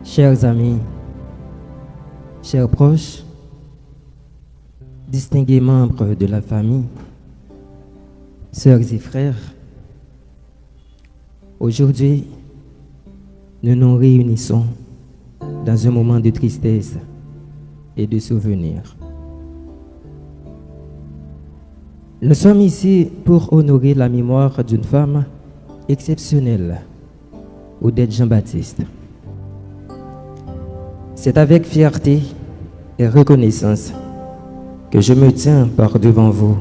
Chers amis, chers proches, distingués membres de la famille, sœurs et frères, aujourd'hui, nous nous réunissons dans un moment de tristesse et de souvenir. Nous sommes ici pour honorer la mémoire d'une femme exceptionnelle, Odette Jean-Baptiste. C'est avec fierté et reconnaissance que je me tiens par devant vous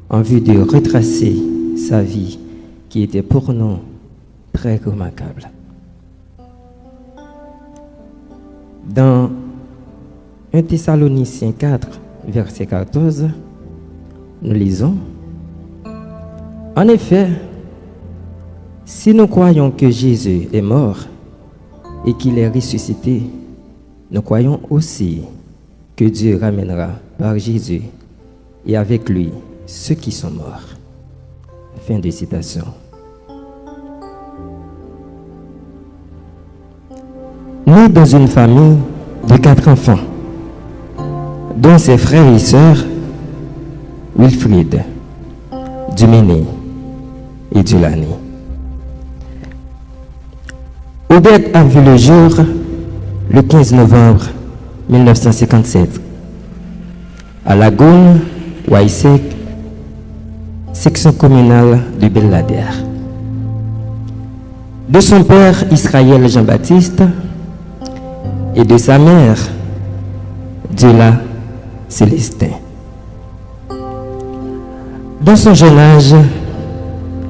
en vue de retracer sa vie qui était pour nous très remarquable. Dans 1 Thessaloniciens 4, verset 14, nous lisons: En effet, si nous croyons que Jésus est mort et qu'il est ressuscité, nous croyons aussi que Dieu ramènera par Jésus et avec lui ceux qui sont morts. Fin de citation. Né dans une famille de 4 enfants, dont ses frères et sœurs Wilfrid, Duméné et Dulani. Odette a vu le jour le 15 novembre 1957 à Lagoune, Waïsek, section communale de Bellader. De son père Israël Jean-Baptiste et de sa mère Dula Célestin. Dans son jeune âge,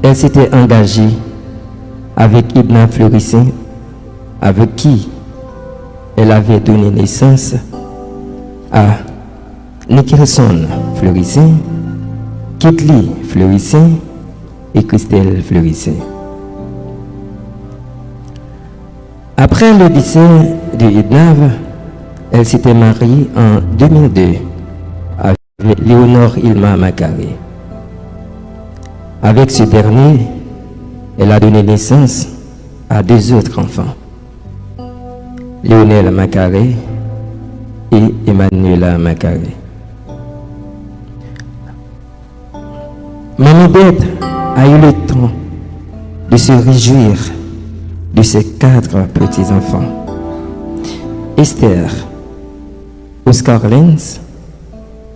elle s'était engagée avec Ibna Fleurissin, avec qui elle avait donné naissance à Nicholson Fleurissin, Kitli Fleurissin et Christelle Fleurissin. Après le décès de Ibnav, elle s'était mariée en 2002 avec Léonore Ilma Macaré. Avec ce dernier, elle a donné naissance à 2 autres enfants, Léonel Macaré et Emmanuela Macaré. Maman Odette a eu le temps de se réjouir de ses 4 petits-enfants, Esther, Oscar Lenz,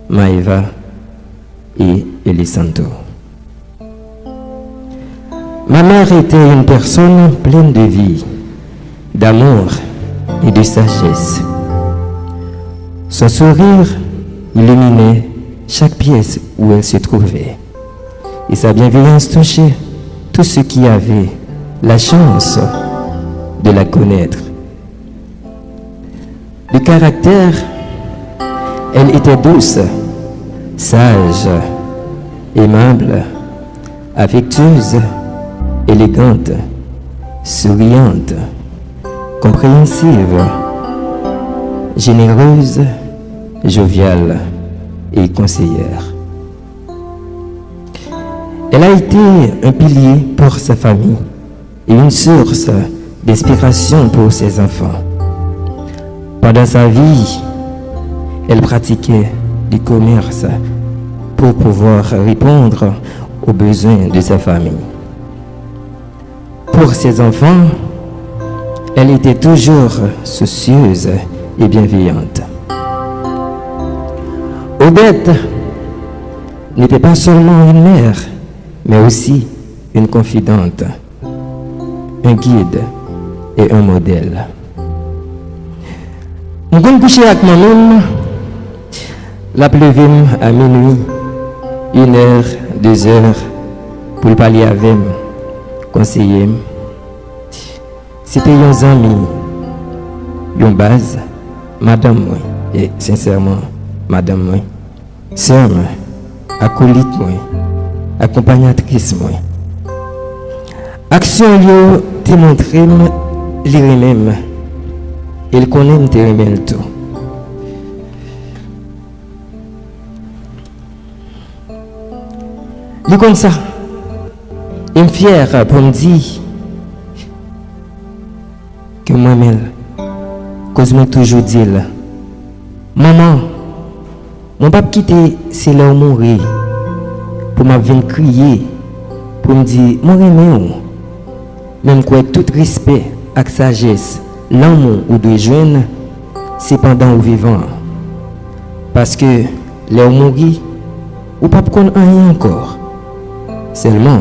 Maëva et Elisanto. Ma mère était une personne pleine de vie, d'amour et de sagesse. Son sourire illuminait chaque pièce où elle se trouvait, et sa bienveillance touchait tous ceux qui avaient la chance de la connaître. De caractère, elle était douce, sage, aimable, affectueuse, élégante, souriante, compréhensive, généreuse, joviale et conseillère. Elle a été un pilier pour sa famille et une source d'inspiration pour ses enfants. Pendant sa vie, elle pratiquait du commerce pour pouvoir répondre aux besoins de sa famille. Pour ses enfants, elle était toujours soucieuse et bienveillante. Odette n'était pas seulement une mère, mais aussi une confidente, un guide et un modèle. On va coucher avec moi-même, la plevim à minuit, 1 heure, 2 heures, pour parler avec moi, conseiller. C'était un ami, une base, madame moi, et sincèrement, madame moi, sœur moi, acolyte moi, accompagnatrice moi. Action yo te montré lire même, il connaît te remet tout. Il comme ça, il est fier pour me dire que moi-même, cause moi toujours dit maman, mon papa quitter c'est là où mourir pour m'a venir crier pour me dire mon aimé même quoi tout respect avec sagesse l'amour ou de joindre c'est pendant ou vivant parce que là où mourir ou pas connait rien encore seulement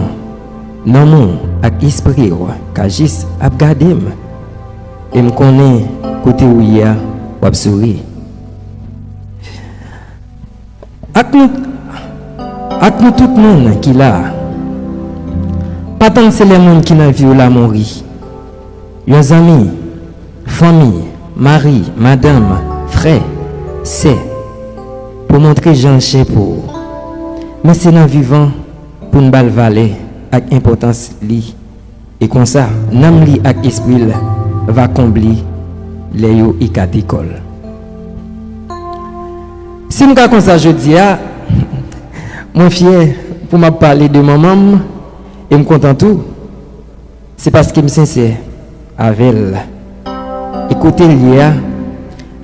l'amour avec esprit qu'agisse à garder et me connaît côté où il y a ou sourire avec nous tout le monde qui là pas tant c'est les monde qui n'a vu la mourir les amis famille mari madame frère c'est pour montrer Jean pour mais c'est dans vivant pour nous balvaler avec importance li et comme ça nam li avec esprit va combler les yo et école si nous comme ça je dis moi fier pour m'a parler de maman et me content tout c'est parce que me sincère avec elle écoutez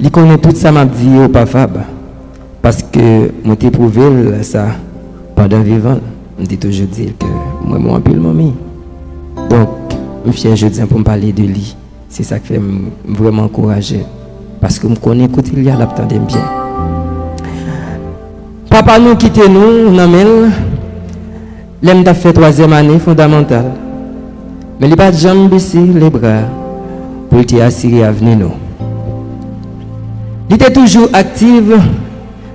il connaît tout ça m'a dit au pas Fab parce que moi t'ai prouvé ça pendant vivant me dit toujours dire que moi un peu le mamie donc me fier je dis pour me parler de lui c'est ça qui fait vraiment encourager parce que me connaît écoutez il y a l'attendait bien papa nous quitter nous namel l'aime t'a fait 3e année fondamentale mais il pas jamais baisser les bras pour te assurer à venir nous il était toujours active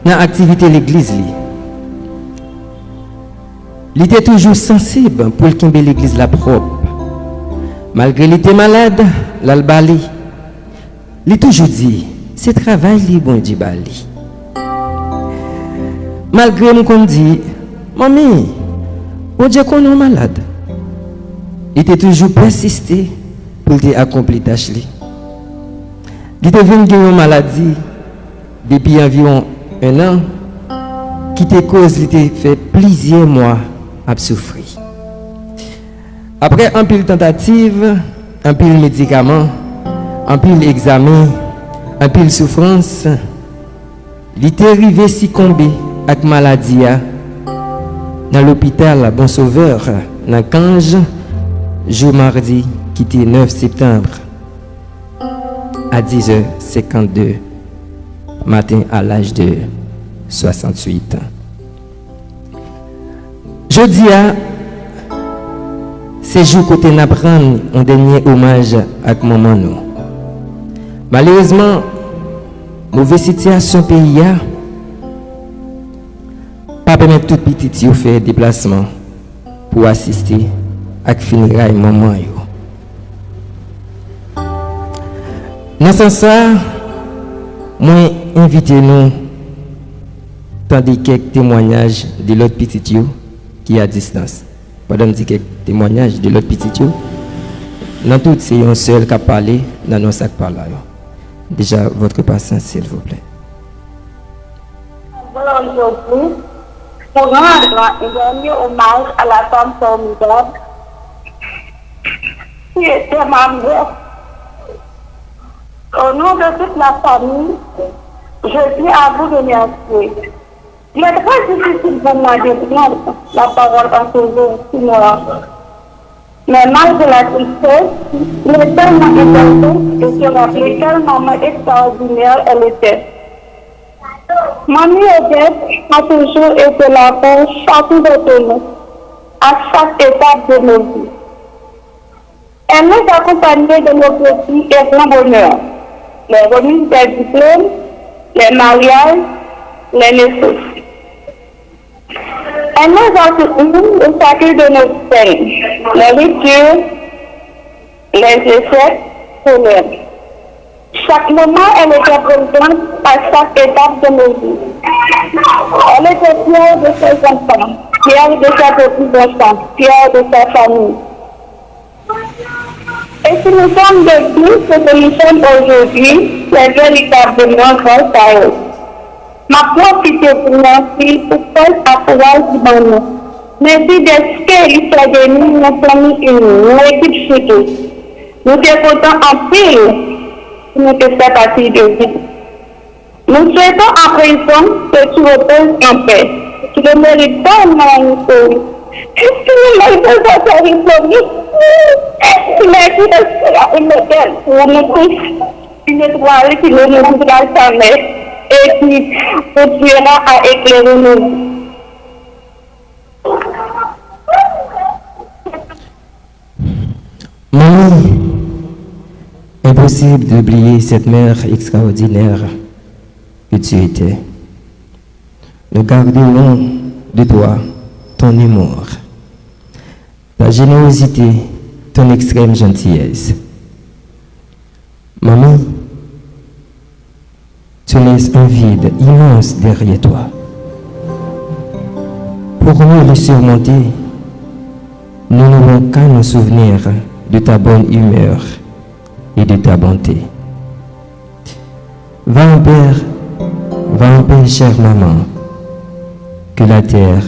dans l'activité de l'église il était toujours sensible pour qu'il l'église la propre malgré qu'il était malade l'albali il toujours dit c'est travail li bon Dieu bali malgré nous comme dit mamie on dit qu'on est malade il était toujours persisté pour accomplir tâche li il était venu une maladie depuis environ 1 an qui te cause il te fait plusieurs mois à souffrir après un pile tentative un pile médicament un pile examen un pile souffrance il était arrivé succomber avec maladie dans l'hôpital Bon Sauveur dans Cange jour mardi qui était 9 septembre à 10h52 matin à l'âge de 68 ans. Jeudi c'est jour côté n'a prendre un dernier hommage à maman nous. Malheureusement mauvaise situation pays pas permettre tout petit yo faire déplacement pour assister à funérailles maman yo. Dans ce sens moi invitez nous tandis quelques témoignages de l'autre petit yo qui est à distance. Pendant quelques témoignages de l'autre petit yo. Dans tout c'est un seul qui a parlé dans nos sacs par là. Déjà votre patience s'il vous plaît. Aujourd'hui, pour rendre un dernier hommage à la femme formidable qui était ma mère. Au nom de toute la famille, je tiens à vous remercier. Il est très difficile pour moi de prendre la parole en ce jour si moi. Mais malgré la tristesse, il est tellement important de se rappeler quelle maman extraordinaire elle était. Mamie Odette a toujours été là pour chacun d'entre nous, à chaque étape de nos vies. Elle nous accompagnait de nos petits et grands bonheurs, les remises des diplômes, les mariages, les naissances. Elle nous a soutenus au chacun de nos peines, les ruptures, les échecs, scolaires. Chaque moment, elle était présente à chaque étape de nos vies. Elle était fière de ses enfants, fière de ses petits-enfants, fière de sa famille. Et si nous sommes devenus ce que nous sommes aujourd'hui, c'est véritablement grâce à eux. Ma profité pour merci pour quel appareil du bonheur. Merci d'être qu'ils soient venus, nos familles unis, nos équipes surtout. Nous sommes contents en pile nous te fait partie de vie. Nous souhaitons à présent que tu reposes en paix. Tu le mérites pas, mon souris. Tu le mérites pas, mon souris. Tu mérites une hôtel pour nous tous. Une étoile qui nous guidera jamais. Et qui continuera à éclairer nos vies. Maman, impossible d'oublier cette mère extraordinaire que tu étais. Nous garderons de toi ton humour, ta générosité, ton extrême gentillesse. Maman, tu laisses un vide immense derrière toi. Pour nous le surmonter, nous n'avons qu'à nous souvenir de ta bonne humeur et de ta bonté. Va en paix, chère maman, que la terre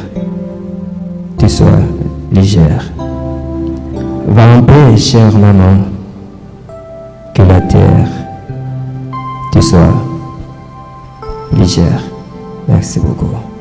te soit légère. Va en paix, chère maman, que la terre te soit légère. Merci beaucoup.